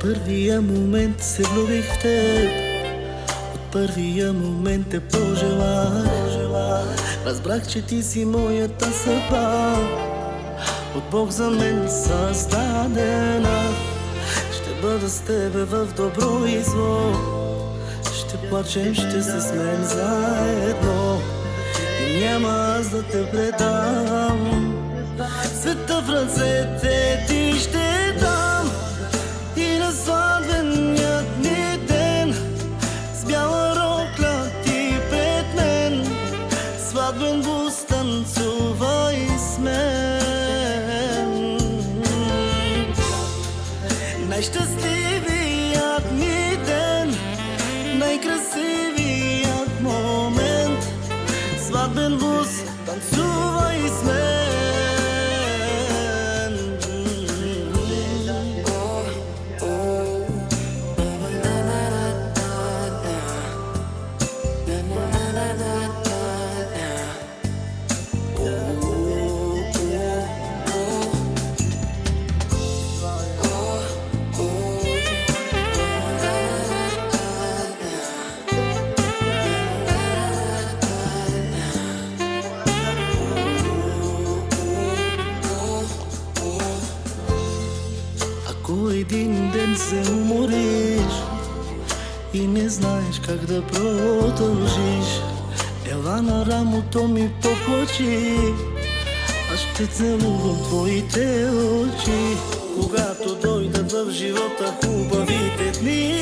първия момент се влюбих в теб, от първия момент те пожелах. Разбрах, че ти си моята съдба, от Бог за мен създадена. Ще бъда с тебе в добро и зло, ще плачем, ще се смеем заедно и няма аз да те предам. Света в ръцете ти ще дам и на сватбеният ни ден с бяла рокля ти пред мен, сватбен бус танцувай с мен. Най-щастливият ми ден, най-красивият момент, сватбен бус танцувай с мен. Ако един ден се умориш и не знаеш как да продължиш, ела на рамото ми поплачи, аз ще целувам твоите очи. Когато дойдат в живота хубавите дни,